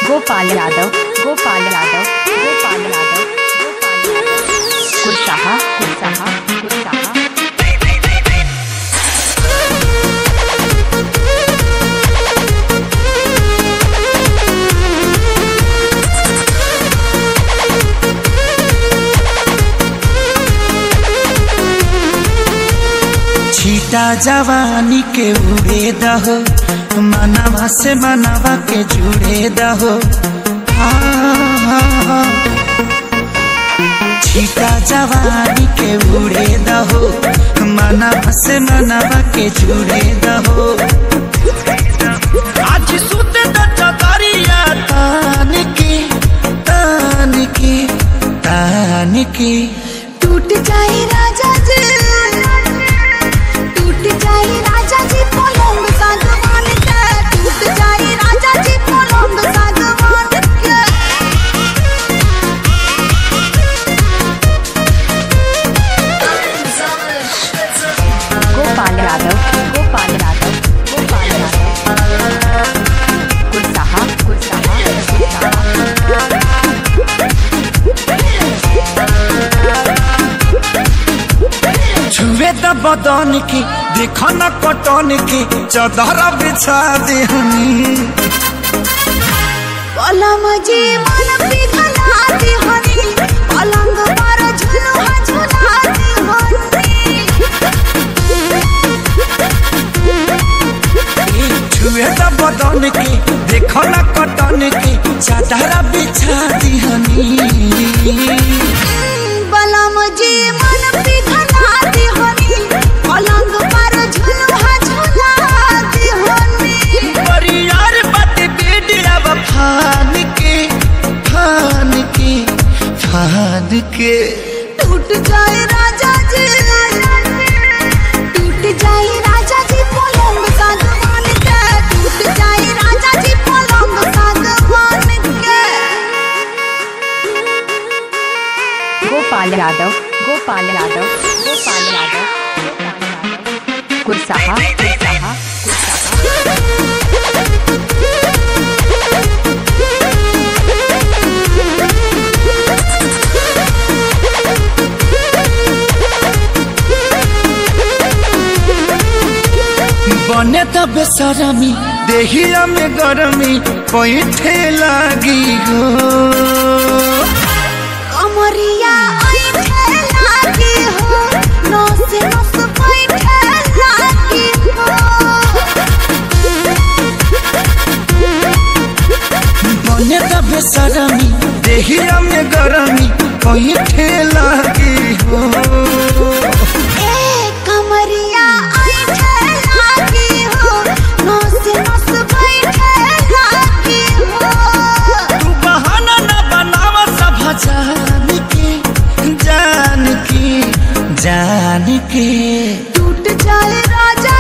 गोपाल यादव गोपाल यादव गोपाल यादव कुरसाहा कुरसाहा कुरसाहा। छीटा जवानी के उड़े दहो, मनवा से मनवा के जुड़े दहो। छीटा जवानी के उड़े दहो, मनवा से मनवा के जुड़े दहो। आज सुत दरिया तान की तान की तान की। टूट जाए राजा जी, टूट जाए राजा जी पलंग सागवान के, टूट जाए राजा जी पलंग सागवान के। गोपाल यादव गोपाल यादव गोपाल यादव कुरसाहा कुरसाहा कुरसाहा। छुए द बदन की देखो न कटन की, चादर बिछा देहनी। पलम जी मन पिघला देहनी, पलंग पर झुलुआ झुला देहनी। छुए द बदन की देखो न कटन की, चादर बिछा देहनी। पलम जी मन पिघला देहनी, पलंग पर झुलुआ झुला देहनी। परियार बात बेडिया फान के फान के फान के। टूट जाए राजा जी, टूट जाए राजा जी पलंग सागवान के, टूट जाए राजा जी पलंग सागवान के। गोपाल यादव गोपाल यादव गोपाल यादव कुरसाहा कुरसाहा कुरसाहा। बने त बेसरमी देहिया में गरमी पैठे लागी हो। कमरिया ऐठे लागी हो, नस नस बैठे लागी हो। बने त बेसरमी देहिया में गरमी पैठे लागी हो। कमरिया ऐठे लागी हो, नस नस बैठे लागी हो। तू बहाना न बनावा सब जान के जान के जान के। टूट जाए राजा